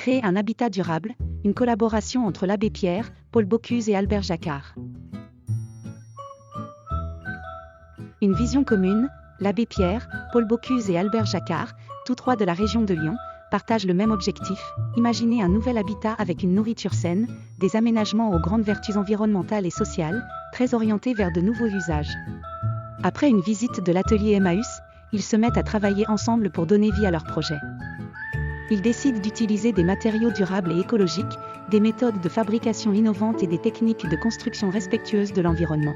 Créer un habitat durable, une collaboration entre l'abbé Pierre, Paul Bocuse et Albert Jacquard. Une vision commune, l'abbé Pierre, Paul Bocuse et Albert Jacquard, tous trois de la région de Lyon, partagent le même objectif, imaginer un nouvel habitat avec une nourriture saine, des aménagements aux grandes vertus environnementales et sociales, très orientés vers de nouveaux usages. Après une visite de l'atelier Emmaüs, ils se mettent à travailler ensemble pour donner vie à leur projet. Ils décident d'utiliser des matériaux durables et écologiques, des méthodes de fabrication innovantes et des techniques de construction respectueuses de l'environnement.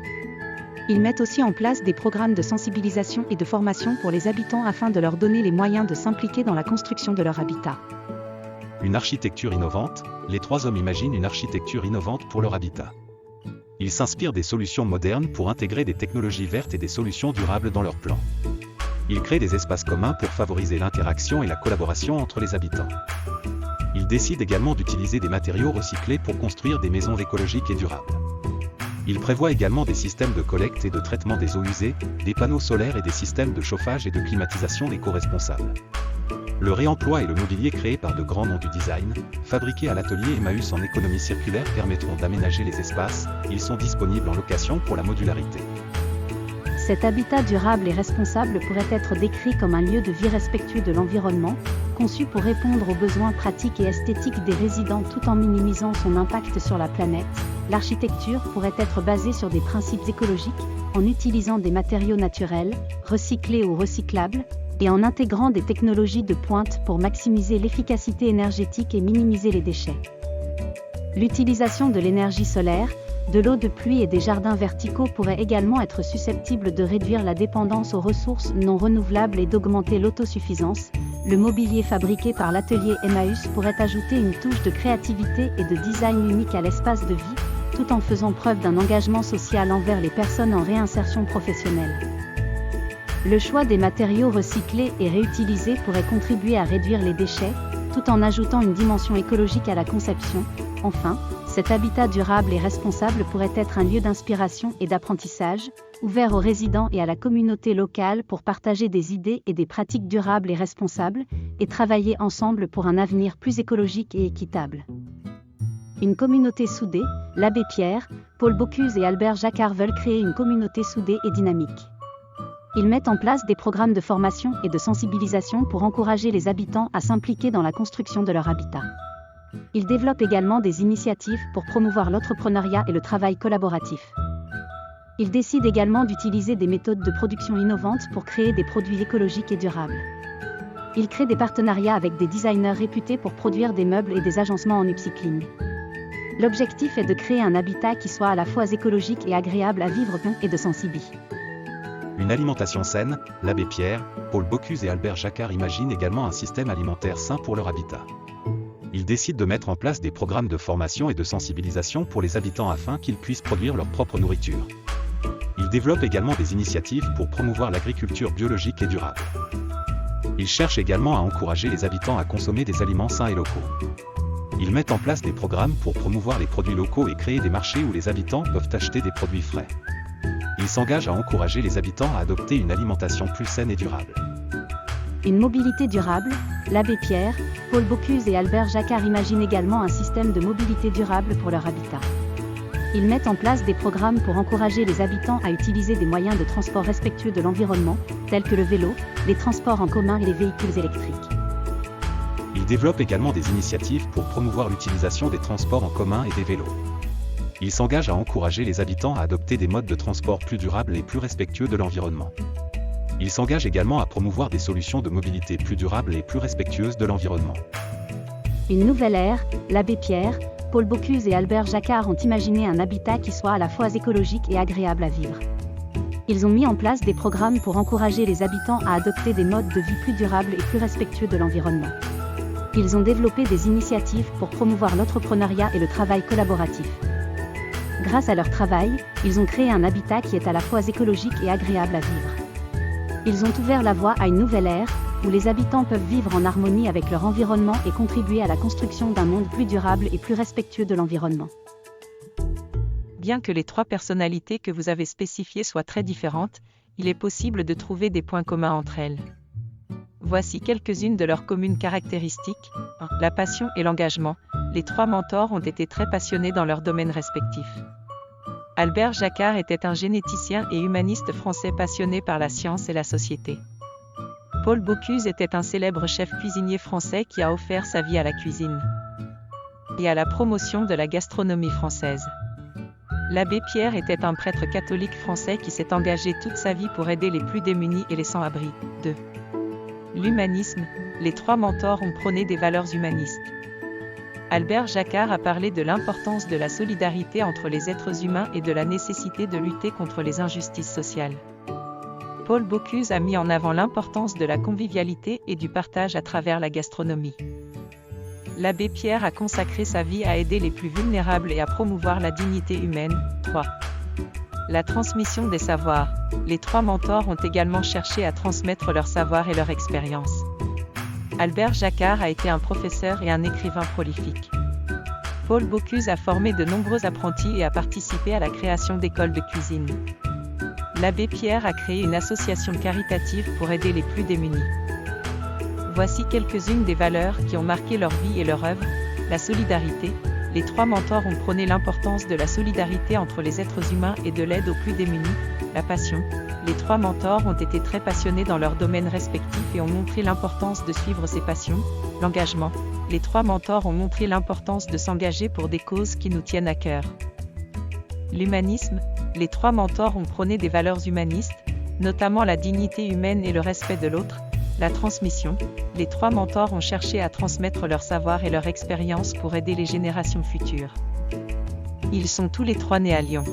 Ils mettent aussi en place des programmes de sensibilisation et de formation pour les habitants afin de leur donner les moyens de s'impliquer dans la construction de leur habitat. Une architecture innovante, les trois hommes imaginent une architecture innovante pour leur habitat. Ils s'inspirent des solutions modernes pour intégrer des technologies vertes et des solutions durables dans leurs plans. Ils créent des espaces communs pour favoriser l'interaction et la collaboration entre les habitants. Ils décident également d'utiliser des matériaux recyclés pour construire des maisons écologiques et durables. Ils prévoient également des systèmes de collecte et de traitement des eaux usées, des panneaux solaires et des systèmes de chauffage et de climatisation éco-responsables. Le réemploi et le mobilier créé par de grands noms du design, fabriqués à l'atelier Emmaüs en économie circulaire permettront d'aménager les espaces, ils sont disponibles en location pour la modularité. Cet habitat durable et responsable pourrait être décrit comme un lieu de vie respectueux de l'environnement, conçu pour répondre aux besoins pratiques et esthétiques des résidents tout en minimisant son impact sur la planète. L'architecture pourrait être basée sur des principes écologiques, en utilisant des matériaux naturels, recyclés ou recyclables, et en intégrant des technologies de pointe pour maximiser l'efficacité énergétique et minimiser les déchets. L'utilisation de l'énergie solaire, de l'eau de pluie et des jardins verticaux pourrait également être susceptible de réduire la dépendance aux ressources non renouvelables et d'augmenter l'autosuffisance. Le mobilier fabriqué par l'atelier Emmaüs pourrait ajouter une touche de créativité et de design unique à l'espace de vie, tout en faisant preuve d'un engagement social envers les personnes en réinsertion professionnelle. Le choix des matériaux recyclés et réutilisés pourrait contribuer à réduire les déchets, tout en ajoutant une dimension écologique à la conception. Enfin, cet habitat durable et responsable pourrait être un lieu d'inspiration et d'apprentissage, ouvert aux résidents et à la communauté locale pour partager des idées et des pratiques durables et responsables, et travailler ensemble pour un avenir plus écologique et équitable. Une communauté soudée, l'abbé Pierre, Paul Bocuse et Albert Jacquard veulent créer une communauté soudée et dynamique. Ils mettent en place des programmes de formation et de sensibilisation pour encourager les habitants à s'impliquer dans la construction de leur habitat. Ils développent également des initiatives pour promouvoir l'entrepreneuriat et le travail collaboratif. Ils décident également d'utiliser des méthodes de production innovantes pour créer des produits écologiques et durables. Ils créent des partenariats avec des designers réputés pour produire des meubles et des agencements en upcycling. L'objectif est de créer un habitat qui soit à la fois écologique et agréable à vivre et de sensibiliser. Une alimentation saine, l'abbé Pierre, Paul Bocuse et Albert Jacquard imaginent également un système alimentaire sain pour leur habitat. Ils décident de mettre en place des programmes de formation et de sensibilisation pour les habitants afin qu'ils puissent produire leur propre nourriture. Ils développent également des initiatives pour promouvoir l'agriculture biologique et durable. Ils cherchent également à encourager les habitants à consommer des aliments sains et locaux. Ils mettent en place des programmes pour promouvoir les produits locaux et créer des marchés où les habitants peuvent acheter des produits frais. Ils s'engagent à encourager les habitants à adopter une alimentation plus saine et durable. Une mobilité durable, l'abbé Pierre, Paul Bocuse et Albert Jacquard imaginent également un système de mobilité durable pour leur habitat. Ils mettent en place des programmes pour encourager les habitants à utiliser des moyens de transport respectueux de l'environnement, tels que le vélo, les transports en commun et les véhicules électriques. Ils développent également des initiatives pour promouvoir l'utilisation des transports en commun et des vélos. Ils s'engagent à encourager les habitants à adopter des modes de transport plus durables et plus respectueux de l'environnement. Ils s'engagent également à promouvoir des solutions de mobilité plus durables et plus respectueuses de l'environnement. Une nouvelle ère, l'abbé Pierre, Paul Bocuse et Albert Jacquard ont imaginé un habitat qui soit à la fois écologique et agréable à vivre. Ils ont mis en place des programmes pour encourager les habitants à adopter des modes de vie plus durables et plus respectueux de l'environnement. Ils ont développé des initiatives pour promouvoir l'entrepreneuriat et le travail collaboratif. Grâce à leur travail, ils ont créé un habitat qui est à la fois écologique et agréable à vivre. Ils ont ouvert la voie à une nouvelle ère, où les habitants peuvent vivre en harmonie avec leur environnement et contribuer à la construction d'un monde plus durable et plus respectueux de l'environnement. Bien que les trois personnalités que vous avez spécifiées soient très différentes, il est possible de trouver des points communs entre elles. Voici quelques-unes de leurs communes caractéristiques. 1. La passion et l'engagement. Les 3 mentors ont été très passionnés dans leurs domaines respectifs. Albert Jacquard était un généticien et humaniste français passionné par la science et la société. Paul Bocuse était un célèbre chef cuisinier français qui a offert sa vie à la cuisine et à la promotion de la gastronomie française. L'abbé Pierre était un prêtre catholique français qui s'est engagé toute sa vie pour aider les plus démunis et les sans-abri. 2. L'humanisme. Les 3 mentors ont prôné des valeurs humanistes. Albert Jacquard a parlé de l'importance de la solidarité entre les êtres humains et de la nécessité de lutter contre les injustices sociales. Paul Bocuse a mis en avant l'importance de la convivialité et du partage à travers la gastronomie. L'abbé Pierre a consacré sa vie à aider les plus vulnérables et à promouvoir la dignité humaine. 3. La transmission des savoirs. Les 3 mentors ont également cherché à transmettre leur savoir et leur expérience. Albert Jacquard a été un professeur et un écrivain prolifique. Paul Bocuse a formé de nombreux apprentis et a participé à la création d'écoles de cuisine. L'abbé Pierre a créé une association caritative pour aider les plus démunis. Voici quelques-unes des valeurs qui ont marqué leur vie et leur œuvre. La solidarité. Les 3 mentors ont prôné l'importance de la solidarité entre les êtres humains et de l'aide aux plus démunis. La passion. Les 3 mentors ont été très passionnés dans leurs domaines respectifs et ont montré l'importance de suivre ses passions. L'engagement. Les 3 mentors ont montré l'importance de s'engager pour des causes qui nous tiennent à cœur. L'humanisme. Les 3 mentors ont prôné des valeurs humanistes, notamment la dignité humaine et le respect de l'autre. La transmission. Les 3 mentors ont cherché à transmettre leur savoir et leur expérience pour aider les générations futures. Ils sont tous les 3 nés à Lyon.